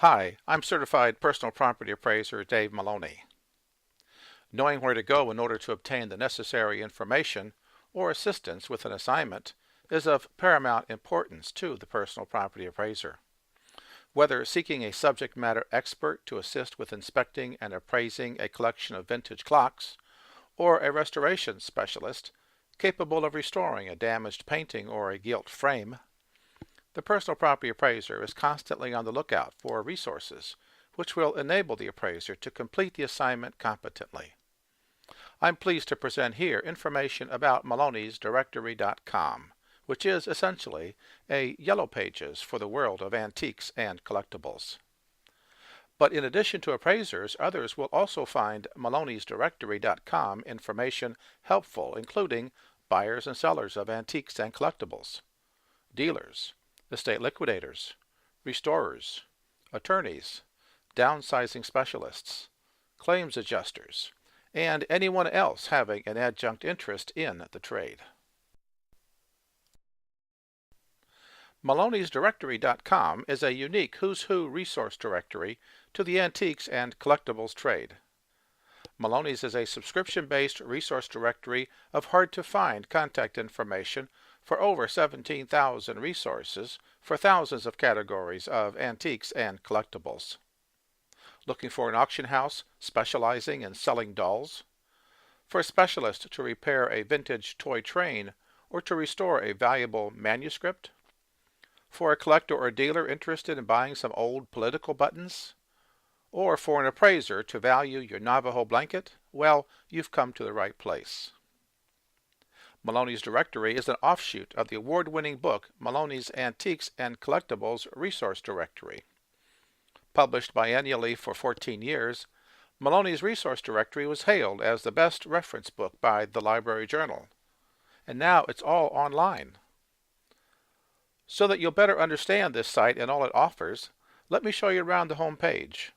Hi, I'm Certified Personal Property Appraiser Dave Maloney. Knowing where to go in order to obtain the necessary information or assistance with an assignment is of paramount importance to the personal property appraiser. Whether seeking a subject matter expert to assist with inspecting and appraising a collection of vintage clocks, or a restoration specialist capable of restoring a damaged painting or a gilt frame, the personal property appraiser is constantly on the lookout for resources which will enable the appraiser to complete the assignment competently. I'm pleased to present here information about Maloney's Directory.com, which is essentially a yellow pages for the world of antiques and collectibles. But in addition to appraisers, others will also find Maloney's Directory.com information helpful, including buyers and sellers of antiques and collectibles, dealers, estate liquidators, restorers, attorneys, downsizing specialists, claims adjusters, and anyone else having an adjunct interest in the trade. Maloney's Directory.com is a unique who's who resource directory to the antiques and collectibles trade. Maloney's is a subscription-based resource directory of hard-to-find contact information for over 17,000 resources for thousands of categories of antiques and collectibles. Looking for an auction house specializing in selling dolls? For a specialist to repair a vintage toy train or to restore a valuable manuscript? For a collector or dealer interested in buying some old political buttons? Or for an appraiser to value your Navajo blanket? Well, you've come to the right place. Maloney's Directory is an offshoot of the award-winning book Maloney's Antiques and Collectibles Resource Directory. Published biennially for 14 years, Maloney's Resource Directory was hailed as the best reference book by the Library Journal, and now it's all online. So that you'll better understand this site and all it offers, let me show you around the home page.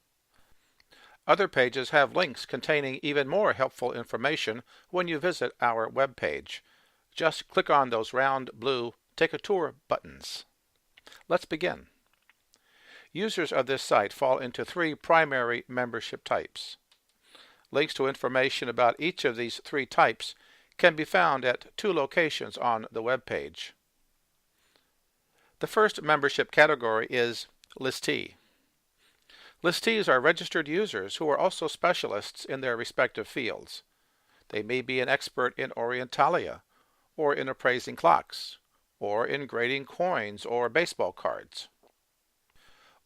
Other pages have links containing even more helpful information when you visit our web page. Just click on those round blue Take a Tour buttons. Let's begin. Users of this site fall into three primary membership types. Links to information about each of these three types can be found at two locations on the web page. The first membership category is Listee. Listees are registered users who are also specialists in their respective fields. They may be an expert in Orientalia, or in appraising clocks, or in grading coins or baseball cards.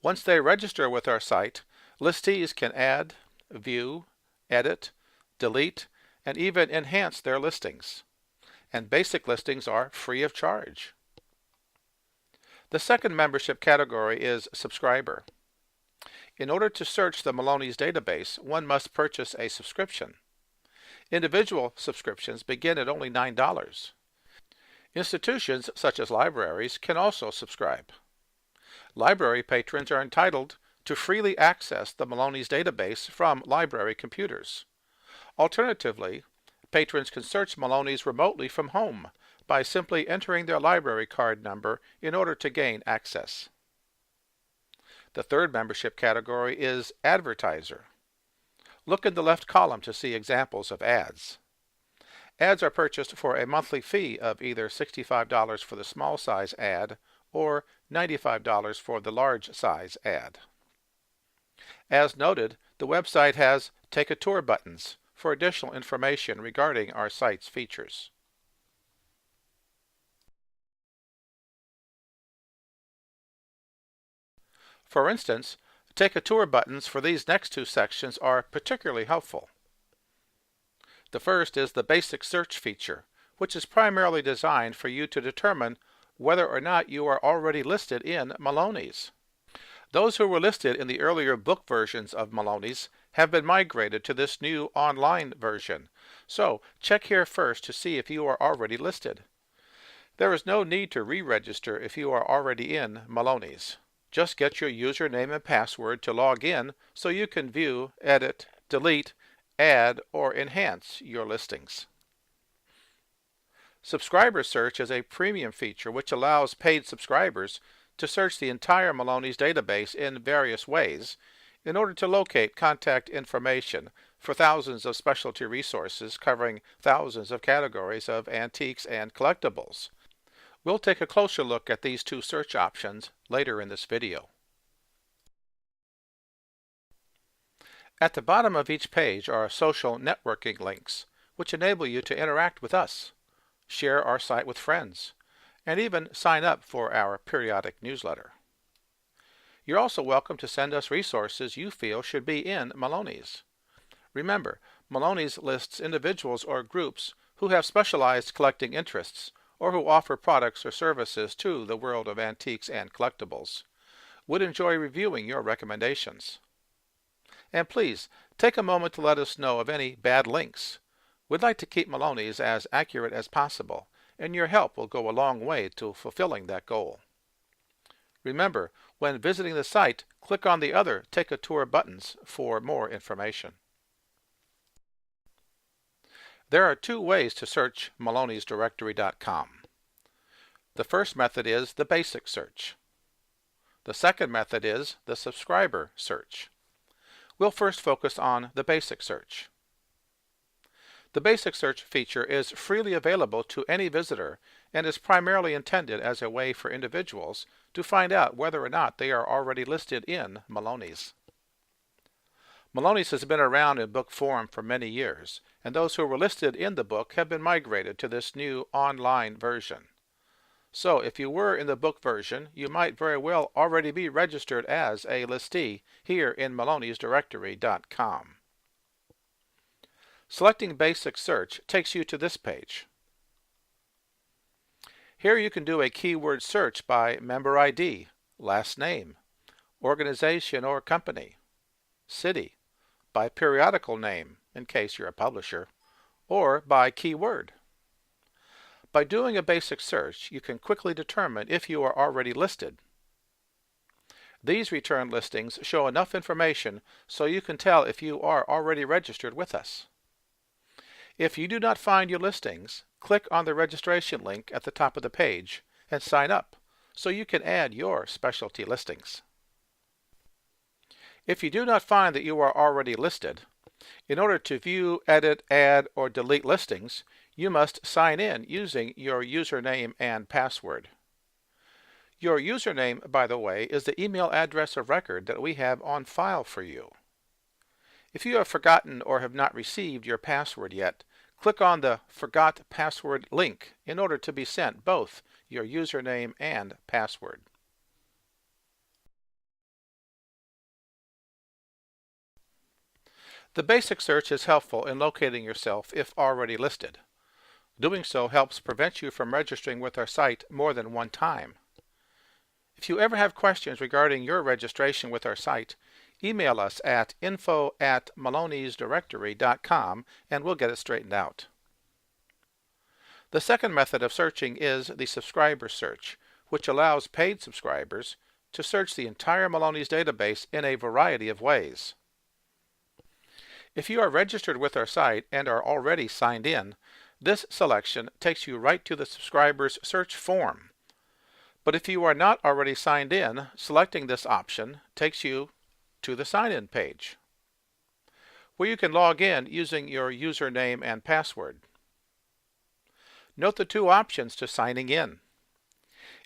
Once they register with our site, listees can add, view, edit, delete, and even enhance their listings. And basic listings are free of charge. The second membership category is Subscriber. In order to search the Maloney's database, one must purchase a subscription. Individual subscriptions begin at only $9. Institutions, such as libraries, can also subscribe. Library patrons are entitled to freely access the Maloney's database from library computers. Alternatively, patrons can search Maloney's remotely from home by simply entering their library card number in order to gain access. The third membership category is Advertiser. Look in the left column to see examples of ads. Ads are purchased for a monthly fee of either $65 for the small size ad or $95 for the large size ad. As noted, the website has Take a Tour buttons for additional information regarding our site's features. For instance, Take a Tour buttons for these next two sections are particularly helpful. The first is the basic search feature, which is primarily designed for you to determine whether or not you are already listed in Maloney's. Those who were listed in the earlier book versions of Maloney's have been migrated to this new online version, so check here first to see if you are already listed. There is no need to re-register if you are already in Maloney's. Just get your username and password to log in so you can view, edit, delete, add, or enhance your listings. Subscriber search is a premium feature which allows paid subscribers to search the entire Maloney's database in various ways in order to locate contact information for thousands of specialty resources covering thousands of categories of antiques and collectibles. We'll take a closer look at these two search options later in this video. At the bottom of each page are social networking links, which enable you to interact with us, share our site with friends, and even sign up for our periodic newsletter. You're also welcome to send us resources you feel should be in Maloney's. Remember, Maloney's lists individuals or groups who have specialized collecting interests or who offer products or services to the world of antiques and collectibles. We'd enjoy reviewing your recommendations. And please, take a moment to let us know of any bad links. We'd like to keep Maloney's as accurate as possible, and your help will go a long way to fulfilling that goal. Remember, when visiting the site, click on the other Take a Tour buttons for more information. There are two ways to search Maloney'sDirectory.com. The first method is the basic search. The second method is the subscriber search. We'll first focus on the basic search. The basic search feature is freely available to any visitor and is primarily intended as a way for individuals to find out whether or not they are already listed in Maloney's. Maloney's has been around in book form for many years, and those who were listed in the book have been migrated to this new online version. So if you were in the book version, you might very well already be registered as a listee here in Maloney'sDirectory.com. Selecting Basic Search takes you to this page. Here you can do a keyword search by member ID, last name, organization or company, city, by periodical name, in case you're a publisher, or by keyword. By doing a basic search, you can quickly determine if you are already listed. These return listings show enough information so you can tell if you are already registered with us. If you do not find your listings, click on the registration link at the top of the page and sign up so you can add your specialty listings. If you do not find that you are already listed, in order to view, edit, add, or delete listings, you must sign in using your username and password. Your username, by the way, is the email address of record that we have on file for you. If you have forgotten or have not received your password yet, click on the Forgot Password link in order to be sent both your username and password. The basic search is helpful in locating yourself if already listed. Doing so helps prevent you from registering with our site more than one time. If you ever have questions regarding your registration with our site, email us at info@Maloney'sDirectory.com and we'll get it straightened out. The second method of searching is the subscriber search, which allows paid subscribers to search the entire Maloney's database in a variety of ways. If you are registered with our site and are already signed in, this selection takes you right to the subscriber's search form. But if you are not already signed in, selecting this option takes you to the sign-in page, where you can log in using your username and password. Note the two options to signing in.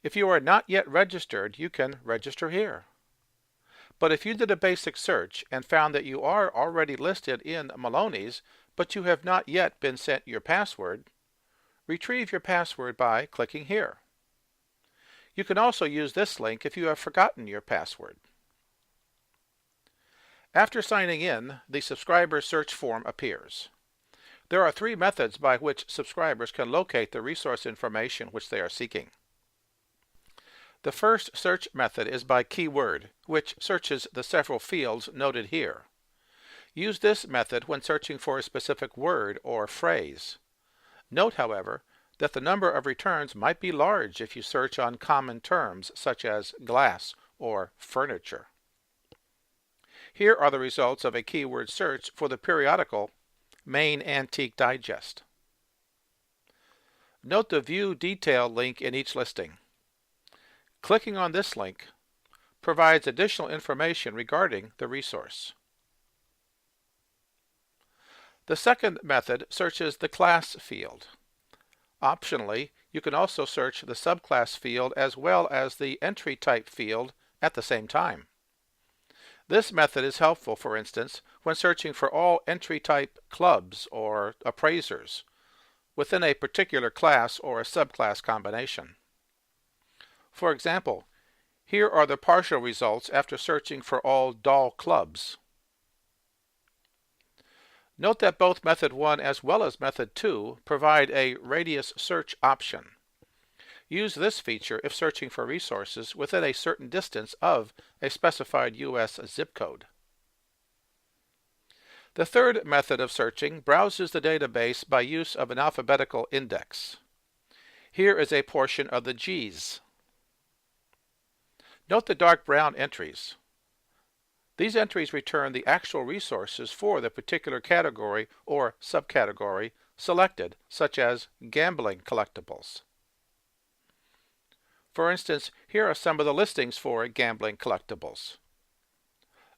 If you are not yet registered, you can register here. But if you did a basic search and found that you are already listed in Maloney's, but you have not yet been sent your password, retrieve your password by clicking here. You can also use this link if you have forgotten your password. After signing in, the subscriber search form appears. There are three methods by which subscribers can locate the resource information which they are seeking. The first search method is by keyword, which searches the several fields noted here. Use this method when searching for a specific word or phrase. Note, however, that the number of returns might be large if you search on common terms such as glass or furniture. Here are the results of a keyword search for the periodical Main Antique Digest. Note the View Detail link in each listing. Clicking on this link provides additional information regarding the resource. The second method searches the class field. Optionally, you can also search the subclass field as well as the entry type field at the same time. This method is helpful, for instance, when searching for all entry type clubs or appraisers within a particular class or a subclass combination. For example, here are the partial results after searching for all doll clubs. Note that both Method 1 as well as Method 2 provide a radius search option. Use this feature if searching for resources within a certain distance of a specified U.S. zip code. The third method of searching browses the database by use of an alphabetical index. Here is a portion of the G's. Note the dark brown entries. These entries return the actual resources for the particular category or subcategory selected, such as gambling collectibles. For instance, here are some of the listings for gambling collectibles.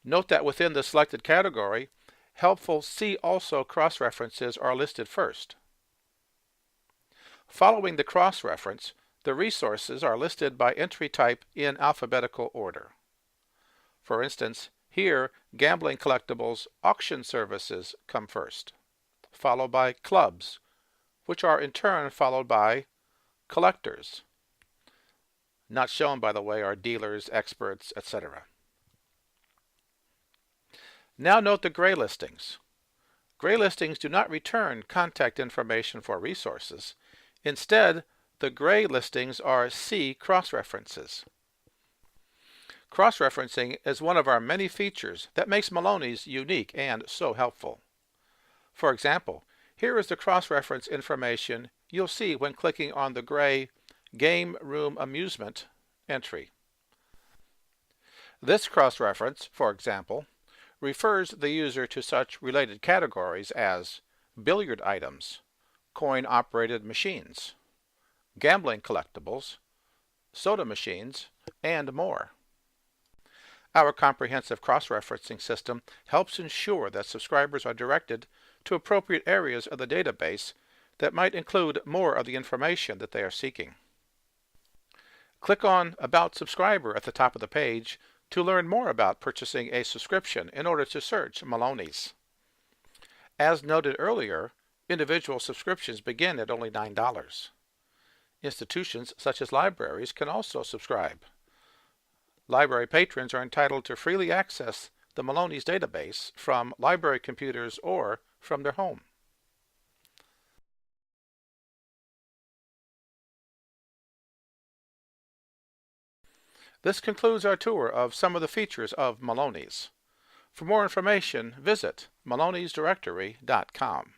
Note that within the selected category, helpful See Also cross-references are listed first. Following the cross-reference, the resources are listed by entry type in alphabetical order. For instance, here, gambling collectibles auction services come first, followed by clubs, which are in turn followed by collectors. Not shown, by the way, are dealers, experts, etc. Now note the gray listings. Gray listings do not return contact information for resources. Instead, the gray listings are See cross-references. Cross-referencing is one of our many features that makes Maloney's unique and so helpful. For example, here is the cross-reference information you'll see when clicking on the gray Game Room Amusement entry. This cross-reference, for example, refers the user to such related categories as billiard items, coin-operated machines, gambling collectibles, soda machines, and more. Our comprehensive cross-referencing system helps ensure that subscribers are directed to appropriate areas of the database that might include more of the information that they are seeking. Click on About Subscriber at the top of the page to learn more about purchasing a subscription in order to search Maloney's. As noted earlier, individual subscriptions begin at only $9. Institutions such as libraries can also subscribe. Library patrons are entitled to freely access the Maloney's database from library computers or from their home. This concludes our tour of some of the features of Maloney's. For more information, visit maloney'sdirectory.com.